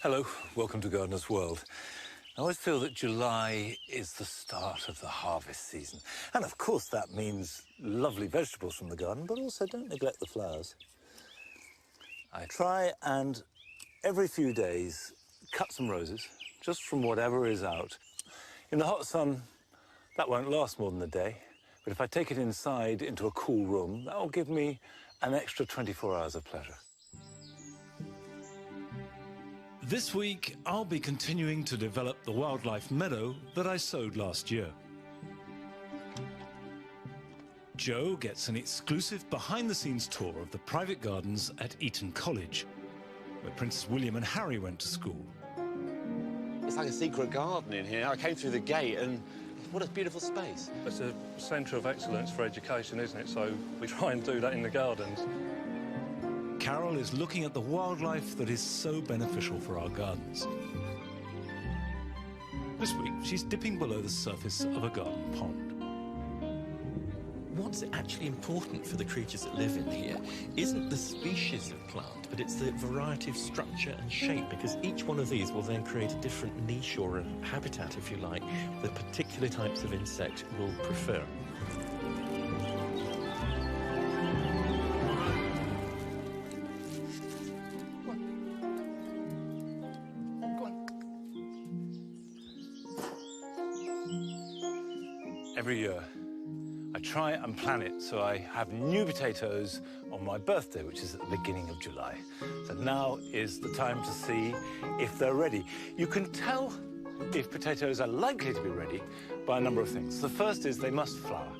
Hello, welcome to Gardener's World. I always feel that July is the start of the harvest season. And of course that means lovely vegetables from the garden, but also don't neglect the flowers. I try and every few days cut some roses, just from whatever is out. In the hot sun, that won't last more than a day, but if I take it inside into a cool room, that will give me an extra 24 hours of pleasure. This week, I'll be continuing to develop the wildlife meadow that I sowed last year. Joe gets an exclusive behind-the-scenes tour of the private gardens at Eton College, where Prince William and Harry went to school. It's like a secret garden in here. I came through the gate and what a beautiful space. It's a centre of excellence for education, isn't it? So we try and do that in the gardens. Carol is looking at the wildlife that is so beneficial for our gardens. This week, she's dipping below the surface of a garden pond. What's actually important for the creatures that live in here isn't the species of plant, but it's the variety of structure and shape, because each one of these will then create a different niche or a habitat, if you like, that particular types of insect will prefer. Every year, I try and plan it so I have new potatoes on my birthday, which is at the beginning of July. So now is the time to see if they're ready. You can tell if potatoes are likely to be ready by a number of things. The first is they must flower.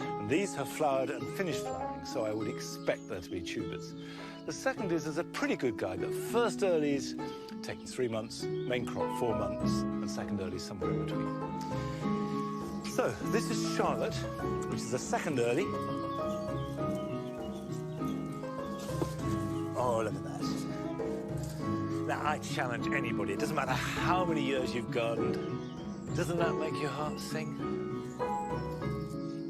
And these have flowered and finished flowering, so I would expect there to be tubers. The second is there's a pretty good guide that first earlies take 3 months, main crop 4 months, and second earlies somewhere in between. So, this is Charlotte, which is a second early. Oh, look at that. Now, I challenge anybody. It doesn't matter how many years you've gardened. Doesn't that make your heart sing?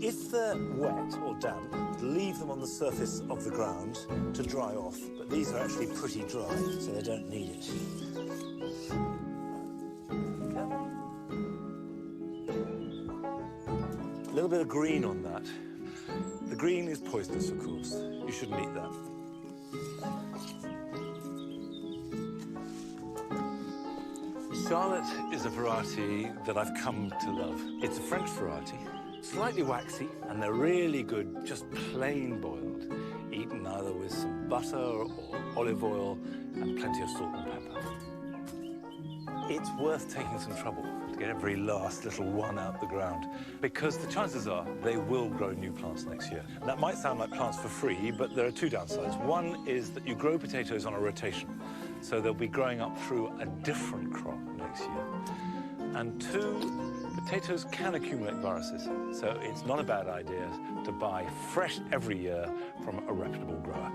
If they're wet or damp, leave them on the surface of the ground to dry off. But these are actually pretty dry, so they don't need it. A little bit of green on that. The green is poisonous, of course. You shouldn't eat that. Charlotte is a variety that I've come to love. It's a French variety, slightly waxy, and they're really good just plain boiled, eaten either with some butter or olive oil and plenty of salt and pepper. It's worth taking some trouble to get every last little one out the ground, because the chances are they will grow new plants next year. And that might sound like plants for free, but there are two downsides. One is that you grow potatoes on a rotation, so they'll be growing up through a different crop next year. And two, potatoes can accumulate viruses, so it's not a bad idea to buy fresh every year from a reputable grower.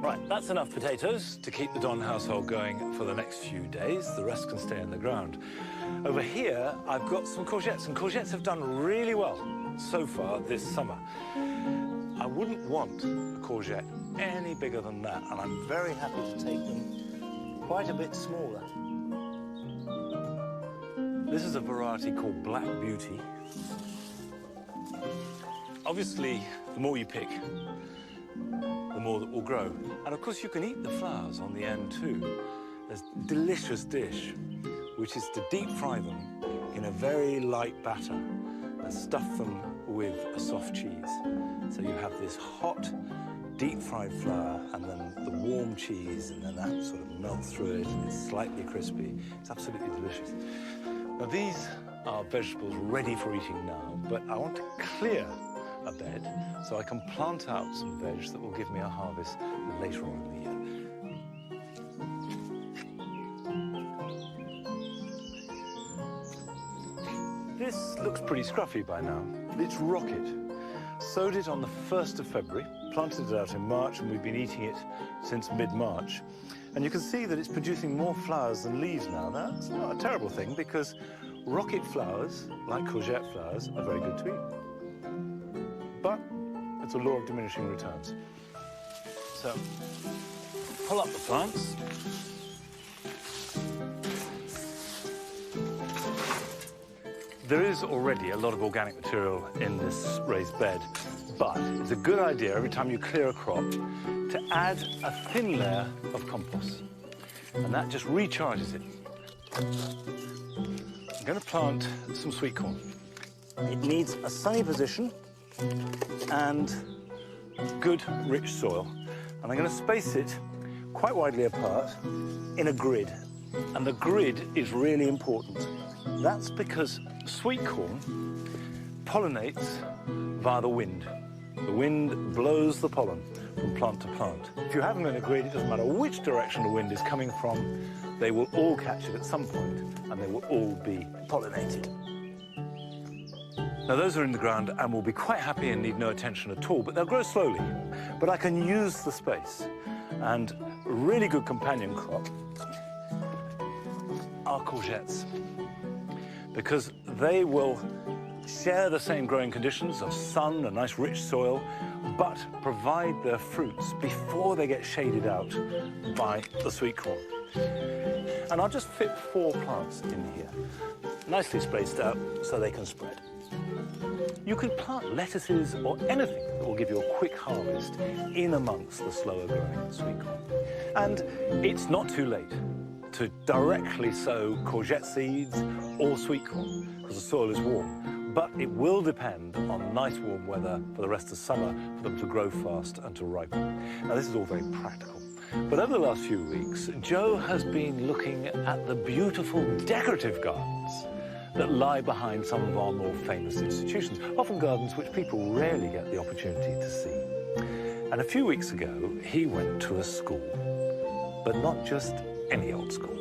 Right, that's enough potatoes to keep the Don household going for the next few days. The rest can stay in the ground. Over here, I've got some courgettes, and courgettes have done really well so far this summer. I wouldn't want a courgette any bigger than that, and I'm very happy to take them quite a bit smaller. This is a variety called Black Beauty. Obviously, the more you pick, the more that will grow. And of course, you can eat the flowers on the end too. There's a delicious dish, which is to deep fry them in a very light batter and stuff them with a soft cheese. So you have this hot, deep-fried flour and then the warm cheese, and then that sort of melts through it and it's slightly crispy. It's absolutely delicious. Now, these are vegetables ready for eating now, but I want to clear a bed so I can plant out some veg that will give me a harvest later on in the year. This looks pretty scruffy by now. It's rocket. Sowed it on the 1st of February, planted it out in March, and we've been eating it since mid-March. And you can see that it's producing more flowers than leaves now. That's not a terrible thing, because rocket flowers, like courgette flowers, are very good to eat. But it's a law of diminishing returns. So, pull up the plants. There is already a lot of organic material in this raised bed, but it's a good idea every time you clear a crop to add a thin layer of compost, and that just recharges it. I'm going to plant some sweet corn. It needs a sunny position and good, rich soil, and I'm going to space it quite widely apart in a grid, and the grid is really important. That's because sweet corn pollinates via the wind. The wind blows the pollen from plant to plant. If you have them in a grid, it doesn't matter which direction the wind is coming from, they will all catch it at some point and they will all be pollinated. Now those are in the ground and will be quite happy and need no attention at all, but they'll grow slowly. But I can use the space, and a really good companion crop are courgettes, because they will share the same growing conditions of sun and nice rich soil, but provide their fruits before they get shaded out by the sweet corn. And I'll just fit 4 plants in here, nicely spaced out so they can spread. You could plant lettuces or anything that will give you a quick harvest in amongst the slower growing sweet corn. And it's not too late to directly sow courgette seeds or sweet corn, because the soil is warm. But it will depend on nice warm weather for the rest of summer for them to grow fast and to ripen. Now this is all very practical. But over the last few weeks, Joe has been looking at the beautiful decorative gardens that lie behind some of our more famous institutions, often gardens which people rarely get the opportunity to see. And a few weeks ago, he went to a school, but not just any old school.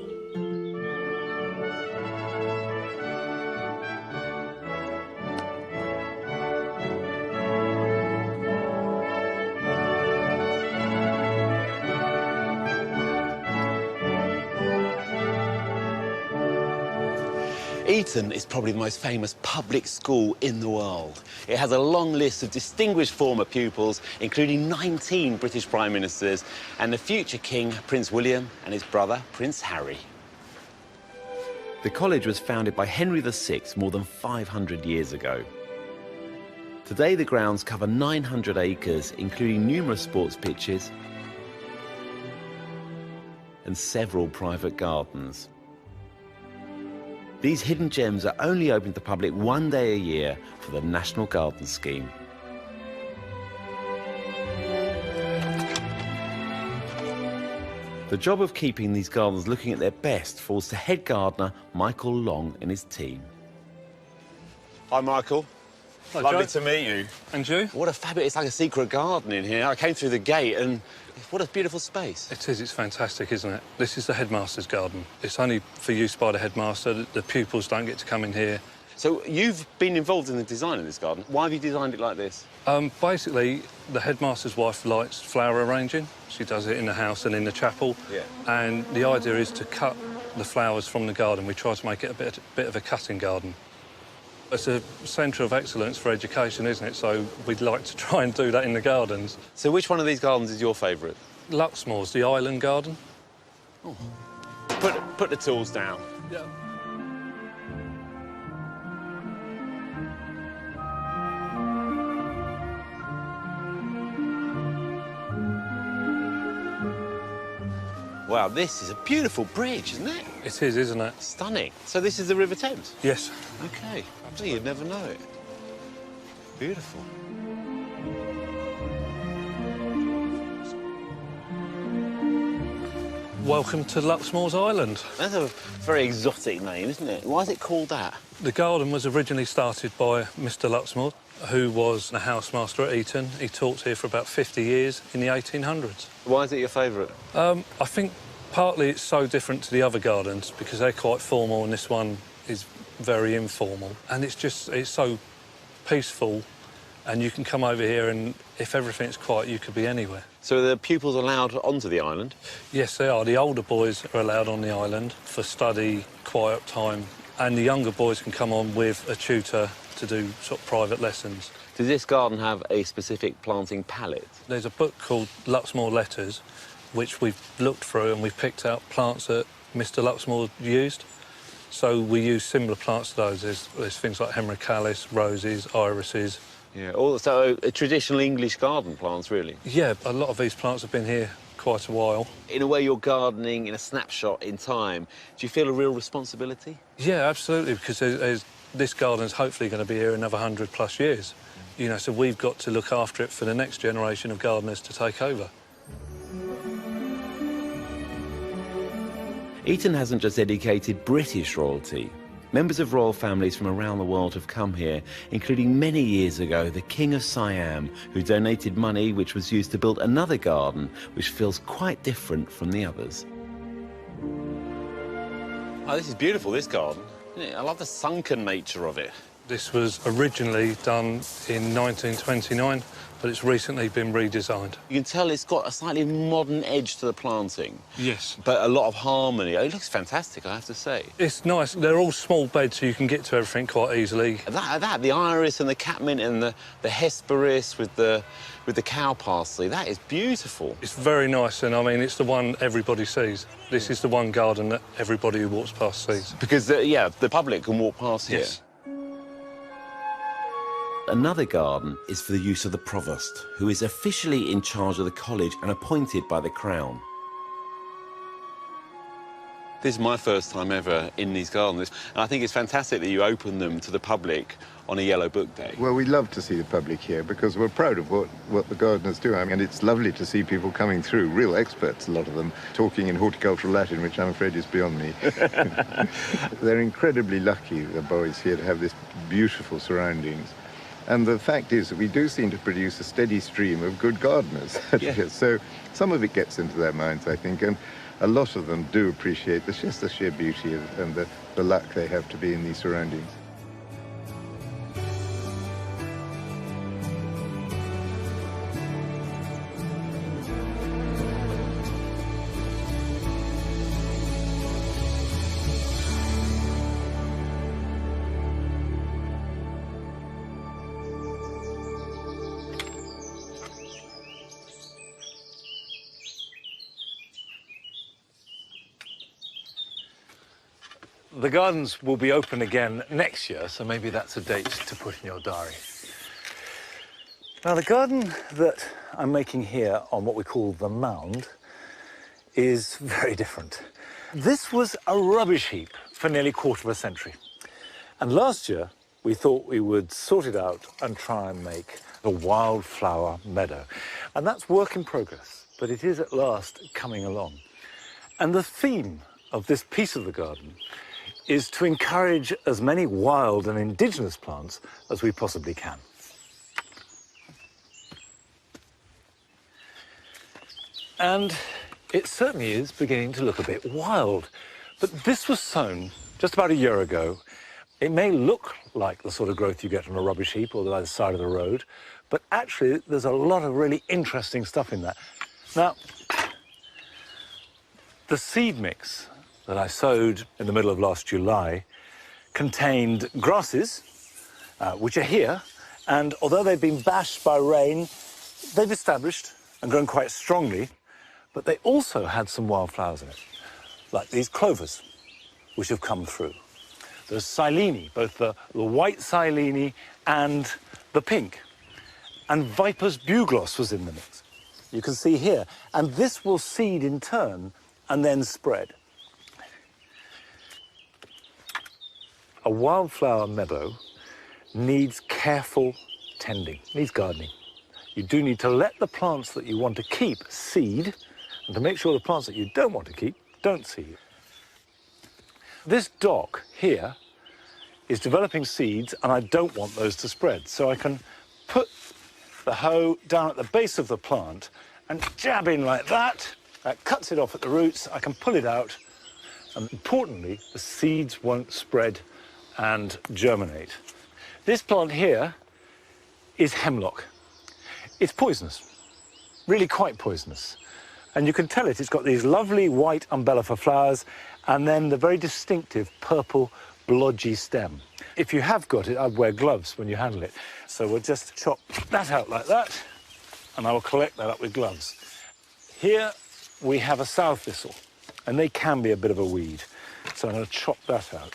Eton is probably the most famous public school in the world. It has a long list of distinguished former pupils, including 19 British Prime Ministers and the future King, Prince William, and his brother, Prince Harry. The college was founded by Henry VI more than 500 years ago. Today, the grounds cover 900 acres, including numerous sports pitches and several private gardens. These hidden gems are only open to the public one day a year for the National Garden Scheme. The job of keeping these gardens looking at their best falls to head gardener Michael Long and his team. Hi, Michael. Hello, Lovely Joe. to meet you. And you? What a fabulous, it's like a secret garden in here. I came through the gate and what a beautiful space. It is, it's fantastic, isn't it? This is the headmaster's garden. It's only for use by the headmaster. The pupils don't get to come in here. So you've been involved in the design of this garden. Why have you designed it like this? Basically, the headmaster's wife likes flower arranging. She does it in the house and in the chapel. Yeah. And the idea is to cut the flowers from the garden. We try to make it a bit of a cutting garden. It's a centre of excellence for education, isn't it? So we'd like to try and do that in the gardens. So which one of these gardens is your favourite? Luxmore's, the island garden. Oh. Put the tools down. Yeah. Wow, this is a beautiful bridge, isn't it? It is, isn't it? Stunning. So this is the River Thames? Yes. OK. So you'd never know it. Beautiful. Welcome to Luxmore's Island. That's a very exotic name, isn't it? Why is it called that? The garden was originally started by Mr. Luxmore, who was a housemaster at Eton. He taught here for about 50 years in the 1800s. Why is it your favourite? I think partly it's so different to the other gardens because they're quite formal and this one is very informal. And it's so peaceful, and you can come over here and if everything's quiet, you could be anywhere. So are the pupils allowed onto the island? Yes, they are. The older boys are allowed on the island for study, quiet time, and the younger boys can come on with a tutor to do sort of private lessons. Does this garden have a specific planting palette? There's a book called Luxmore Letters, which we've looked through and we've picked out plants that Mr. Luxmore used. So we use similar plants to those. There's things like hemerocallis, roses, irises. Yeah, also traditional English garden plants, really. Yeah, a lot of these plants have been here quite a while. In a way, you're gardening in a snapshot in time. Do you feel a real responsibility? Yeah, absolutely, because this garden's hopefully going to be here another 100+ years. You know, so we've got to look after it for the next generation of gardeners to take over. Eton hasn't just educated British royalty. Members of royal families from around the world have come here, including many years ago the King of Siam, who donated money which was used to build another garden, which feels quite different from the others. Oh, this is beautiful, this garden. I love the sunken nature of it. This was originally done in 1929, but it's recently been redesigned. You can tell it's got a slightly modern edge to the planting. Yes. But a lot of harmony. It looks fantastic, I have to say. It's nice. They're all small beds, so you can get to everything quite easily. The iris and the catmint and the hesperis with the cow parsley, that is beautiful. It's very nice, and I mean, it's the one everybody sees. This is the one garden that everybody who walks past sees. Because, the public can walk past here. Yes. Another garden is for the use of the provost, who is officially in charge of the college and appointed by the Crown. This is my first time ever in these gardens, and I think it's fantastic that you open them to the public on a Yellow Book Day. Well, we love to see the public here because we're proud of what the gardeners do. I mean, it's lovely to see people coming through, real experts, a lot of them, talking in horticultural Latin, which I'm afraid is beyond me. They're incredibly lucky, the boys here, to have this beautiful surroundings. And the fact is that we do seem to produce a steady stream of good gardeners. Yeah. So some of it gets into their minds, I think, and a lot of them do appreciate just the sheer beauty and the luck they have to be in these surroundings. The gardens will be open again next year, so maybe that's a date to put in your diary. Now, the garden that I'm making here on what we call the mound is very different. This was a rubbish heap for nearly a quarter of a century. And last year, we thought we would sort it out and try and make a wildflower meadow. And that's work in progress, but it is at last coming along. And the theme of this piece of the garden is to encourage as many wild and indigenous plants as we possibly can. And it certainly is beginning to look a bit wild. But this was sown just about a year ago. It may look like the sort of growth you get on a rubbish heap or by the side of the road, but actually there's a lot of really interesting stuff in that. Now, the seed mix that I sowed in the middle of last July contained grasses, which are here, and although they've been bashed by rain, they've established and grown quite strongly, but they also had some wildflowers in it, like these clovers, which have come through. There's silene, both the white silene and the pink, and Viper's bugloss was in the mix. You can see here, and this will seed in turn and then spread. A wildflower meadow needs careful tending, needs gardening. You do need to let the plants that you want to keep seed, and to make sure the plants that you don't want to keep don't seed. This dock here is developing seeds, and I don't want those to spread. So I can put the hoe down at the base of the plant and jab in like that. That cuts it off at the roots. I can pull it out. And importantly, the seeds won't spread and germinate. This plant here is hemlock. It's poisonous, really quite poisonous. And you can tell it's got these lovely white umbellifer flowers and then the very distinctive purple blodgy stem. If you have got it, I'd wear gloves when you handle it. So we'll just chop that out like that, and I will collect that up with gloves. Here we have a sow thistle, and they can be a bit of a weed. So I'm going to chop that out.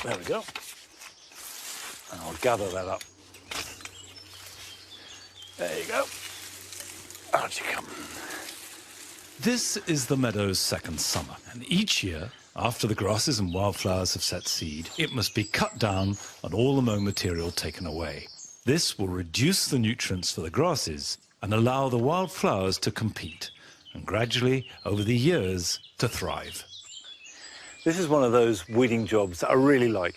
There we go. And I'll gather that up. There you go. Out you come. This is the meadow's second summer, and each year, after the grasses and wildflowers have set seed, it must be cut down and all the mown material taken away. This will reduce the nutrients for the grasses and allow the wildflowers to compete, and gradually, over the years, to thrive. This is one of those weeding jobs that I really like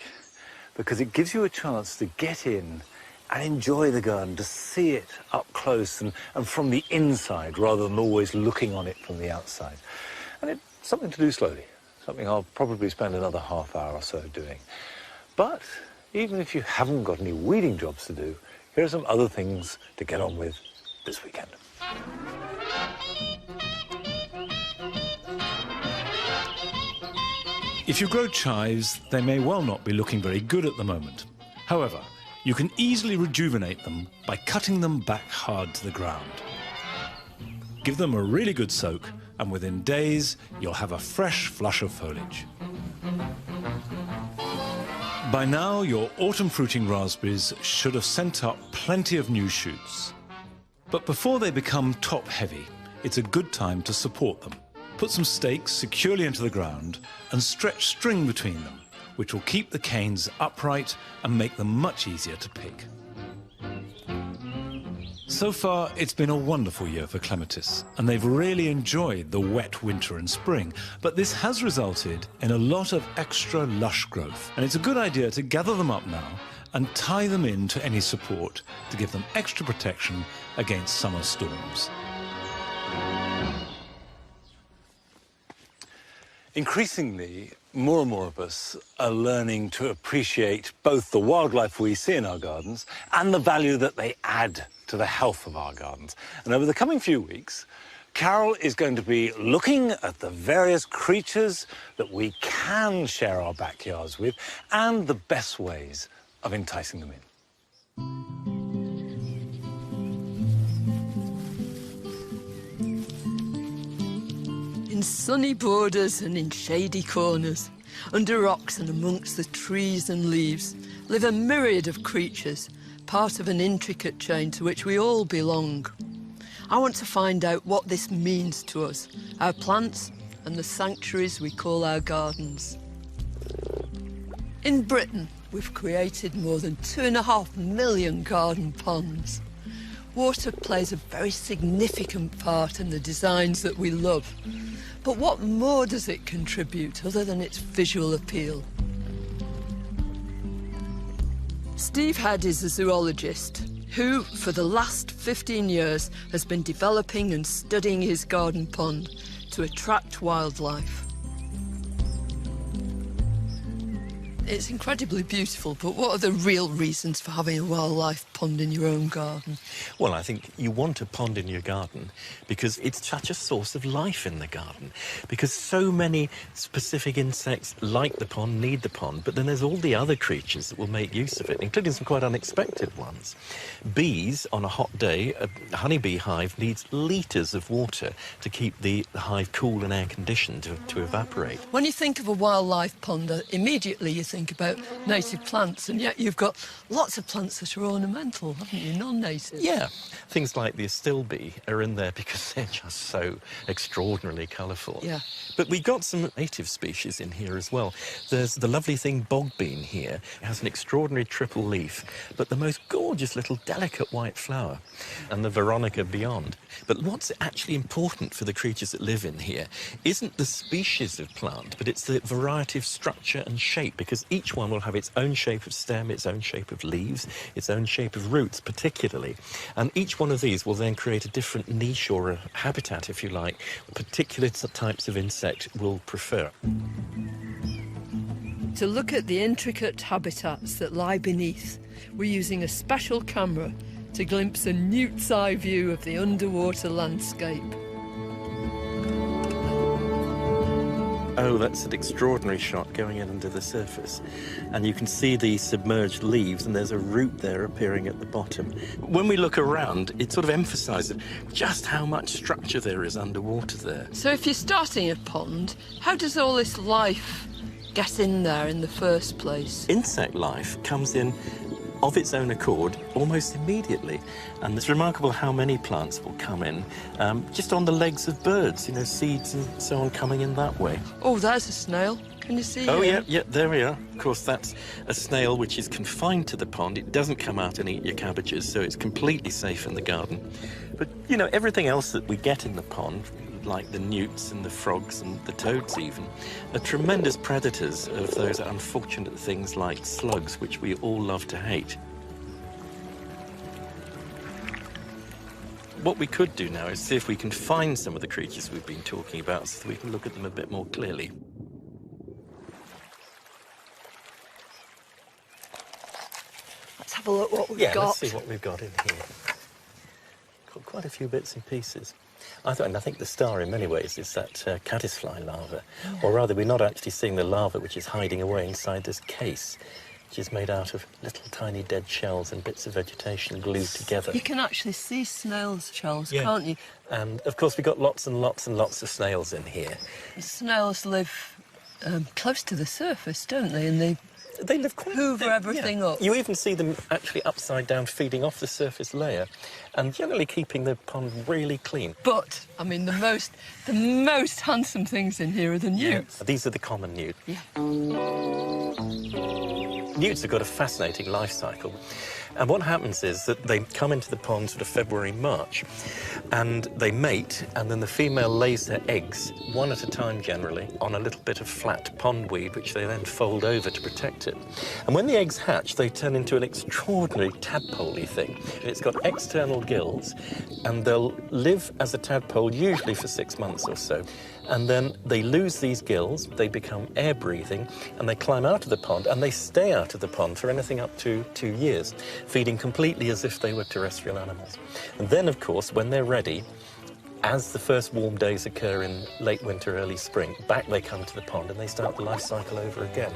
because it gives you a chance to get in and enjoy the garden, to see it up close and from the inside rather than always looking on it from the outside. And it's something to do slowly, something I'll probably spend another half hour or so doing. But even if you haven't got any weeding jobs to do, here are some other things to get on with this weekend. If you grow chives, they may well not be looking very good at the moment. However, you can easily rejuvenate them by cutting them back hard to the ground. Give them a really good soak, and within days, you'll have a fresh flush of foliage. By now, your autumn fruiting raspberries should have sent up plenty of new shoots. But before they become top-heavy, it's a good time to support them. Put some stakes securely into the ground and stretch string between them, which will keep the canes upright and make them much easier to pick. So far, it's been a wonderful year for clematis, and they've really enjoyed the wet winter and spring. But this has resulted in a lot of extra lush growth, and it's a good idea to gather them up now and tie them into any support to give them extra protection against summer storms. Increasingly, more and more of us are learning to appreciate both the wildlife we see in our gardens and the value that they add to the health of our gardens. And over the coming few weeks, Carol is going to be looking at the various creatures that we can share our backyards with and the best ways of enticing them in. In sunny borders and in shady corners, under rocks and amongst the trees and leaves, live a myriad of creatures, part of an intricate chain to which we all belong. I want to find out what this means to us, our plants and the sanctuaries we call our gardens. In Britain, we've created more than 2.5 million garden ponds. Water plays a very significant part in the designs that we love. But what more does it contribute other than its visual appeal? Steve Head is a zoologist who, for the last 15 years, has been developing and studying his garden pond to attract wildlife. It's incredibly beautiful, but what are the real reasons for having a wildlife pond in your own garden? Well, I think you want a pond in your garden because it's such a source of life in the garden. Because so many specific insects like the pond, need the pond, but then there's all the other creatures that will make use of it, including some quite unexpected ones. Bees, on a hot day, a honeybee hive needs litres of water to keep the hive cool and air-conditioned to evaporate. When you think of a wildlife pond, immediately you think about native plants, and yet you've got lots of plants that are ornamental, haven't you, non-native? Yeah, things like the astilbe are in there because they're just so extraordinarily colourful. Yeah. But we've got some native species in here as well. There's the lovely thing bogbean here. It has an extraordinary triple leaf, but the most gorgeous little delicate white flower, and the veronica beyond. But what's actually important for the creatures that live in here isn't the species of plant, but it's the variety of structure and shape, because each one will have its own shape of stem, its own shape of leaves, its own shape of roots particularly. And each one of these will then create a different niche or a habitat, if you like, particular types of insect will prefer. To look at the intricate habitats that lie beneath, we're using a special camera to glimpse a newt's eye view of the underwater landscape. Oh, that's an extraordinary shot going in under the surface. And you can see the submerged leaves, and there's a root there appearing at the bottom. When we look around, it sort of emphasises just how much structure there is underwater there. So if you're starting a pond, how does all this life get in there in the first place? Insect life comes in of its own accord almost immediately. And it's remarkable how many plants will come in just on the legs of birds, you know, seeds and so on coming in that way. Oh, there's a snail. Can you see Oh, him? yeah, there we are. Of course, that's a snail which is confined to the pond. It doesn't come out and eat your cabbages, so it's completely safe in the garden. But, you know, everything else that we get in the pond, like the newts and the frogs and the toads even, are tremendous predators of those unfortunate things like slugs, which we all love to hate. What we could do now is see if we can find some of the creatures we've been talking about so that we can look at them a bit more clearly. Let's have a look what we've got. Let's see what we've got in here. Got quite a few bits and pieces. I think the star in many ways is that caddisfly larva. Or rather, we're not actually seeing the larva which is hiding away inside this case, which is made out of little tiny dead shells and bits of vegetation glued together. You can actually see snails' shells, can't you? And, of course, we've got lots and lots and lots of snails in here. Snails live close to the surface, don't they? And They live quite... hoover everything up. You even see them actually upside down feeding off the surface layer and generally keeping the pond really clean. But, I mean, the most handsome things in here are the newts. These are the common newt. Yeah. Newts have got a fascinating life cycle. And what happens is that they come into the pond sort of February, March, and they mate, and then the female lays their eggs, one at a time generally, on a little bit of flat pondweed, which they then fold over to protect it. And when the eggs hatch, they turn into an extraordinary tadpole-y thing. It's got external gills, and they'll live as a tadpole usually for 6 months or so. And then they lose these gills, they become air-breathing, and they climb out of the pond, and they stay out of the pond for anything up to 2 years, feeding completely as if they were terrestrial animals. And then, of course, when they're ready, as the first warm days occur in late winter, early spring, back they come to the pond, and they start the life cycle over again.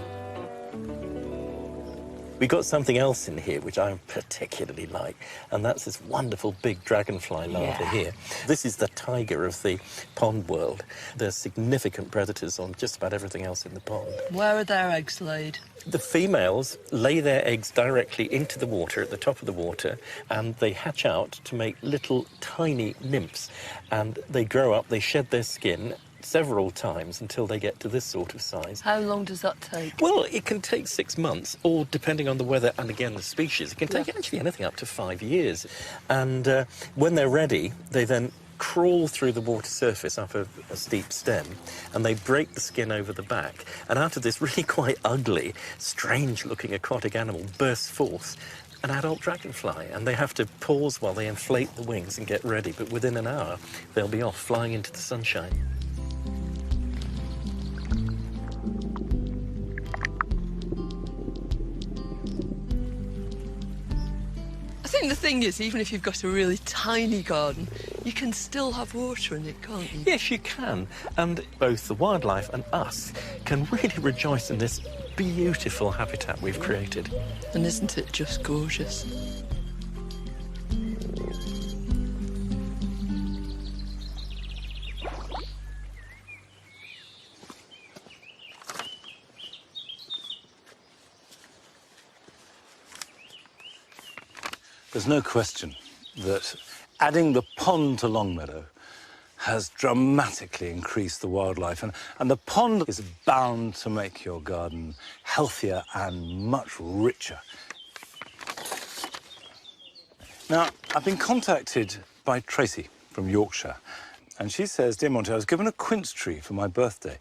We've got something else in here which I particularly like, and that's this wonderful big dragonfly larva here. This is the tiger of the pond world. They're significant predators on just about everything else in the pond. Where are their eggs laid? The females lay their eggs directly into the water, at the top of the water, and they hatch out to make little tiny nymphs. And they grow up, they shed their skin several times until they get to this sort of size. How long does that take? Well, it can take 6 months, or depending on the weather and, again, the species, it can take actually anything up to 5 years. And when they're ready, they then crawl through the water surface up a steep stem, and they break the skin over the back. And out of this really quite ugly, strange-looking aquatic animal bursts forth an adult dragonfly, and they have to pause while they inflate the wings and get ready. But within an hour, they'll be off, flying into the sunshine. I think the thing is, even if you've got a really tiny garden, you can still have water in it, can't you? Yes, you can. And both the wildlife and us can really rejoice in this beautiful habitat we've created. And isn't it just gorgeous? There's no question that adding the pond to Longmeadow has dramatically increased the wildlife, and the pond is bound to make your garden healthier and much richer. Now, I've been contacted by Tracy from Yorkshire, and she says, "Dear Monty, I was given a quince tree for my birthday,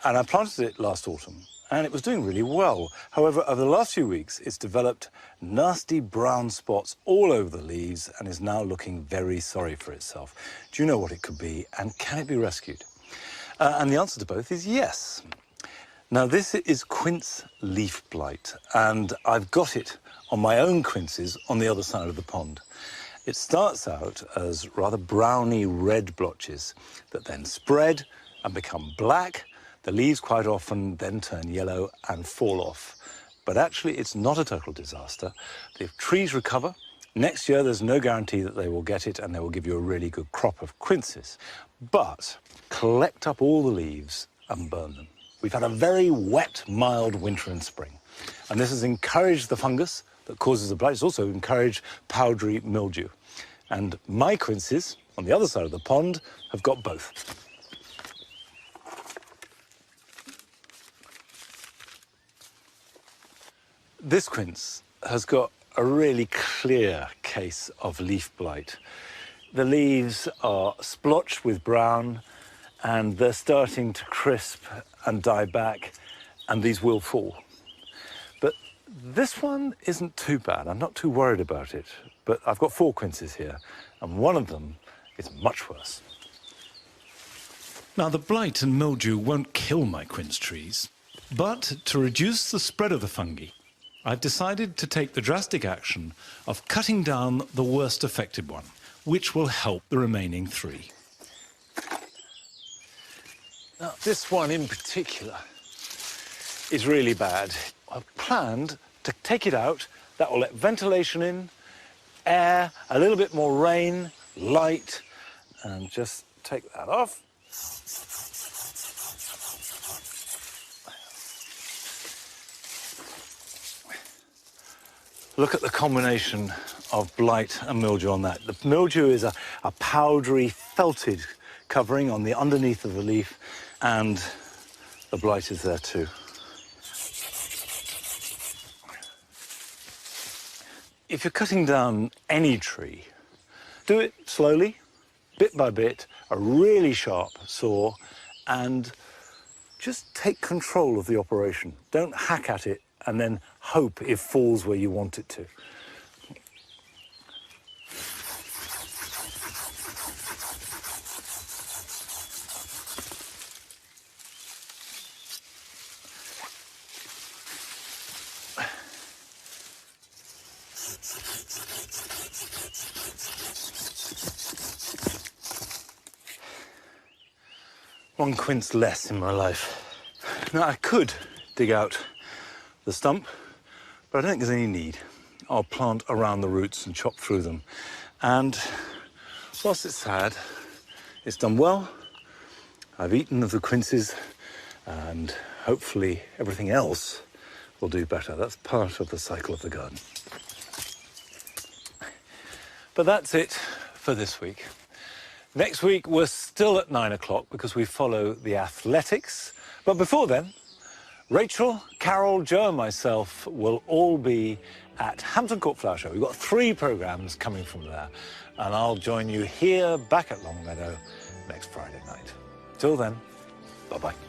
and I planted it last autumn, and it was doing really well. However, over the last few weeks, it's developed nasty brown spots all over the leaves and is now looking very sorry for itself. Do you know what it could be, and can it be rescued?" And the answer to both is yes. Now, this is quince leaf blight, and I've got it on my own quinces on the other side of the pond. It starts out as rather browny red blotches that then spread and become black, The leaves quite often then turn yellow and fall off. But actually, it's not a total disaster. The trees recover. Next year, there's no guarantee that they will get it and they will give you a really good crop of quinces. But collect up all the leaves and burn them. We've had a very wet, mild winter and spring. And this has encouraged the fungus that causes the blight. It's also encouraged powdery mildew. And my quinces, on the other side of the pond, have got both. This quince has got a really clear case of leaf blight. The leaves are splotched with brown and they're starting to crisp and die back, and these will fall. But this one isn't too bad. I'm not too worried about it. But I've got 4 quinces here, and one of them is much worse. Now, the blight and mildew won't kill my quince trees, but to reduce the spread of the fungi, I've decided to take the drastic action of cutting down the worst affected one, which will help the remaining 3. Now, this one in particular is really bad. I've planned to take it out. That will let ventilation in, air, a little bit more rain, light, and just take that off. Look at the combination of blight and mildew on that. The mildew is a powdery, felted covering on the underneath of the leaf, and the blight is there too. If you're cutting down any tree, do it slowly, bit by bit, a really sharp saw, and just take control of the operation. Don't hack at it and then hope it falls where you want it to. One quince less in my life. Now, I could dig out the stump, but I don't think there's any need. I'll plant around the roots and chop through them. And whilst it's sad, it's done well. I've eaten of the quinces, and hopefully everything else will do better. That's part of the cycle of the garden. But that's it for this week. Next week, we're still at 9 o'clock because we follow the athletics. But before then, Rachel, Carol, Joe and myself will all be at Hampton Court Flower Show. We've got 3 programmes coming from there. And I'll join you here back at Longmeadow next Friday night. Till then, bye-bye.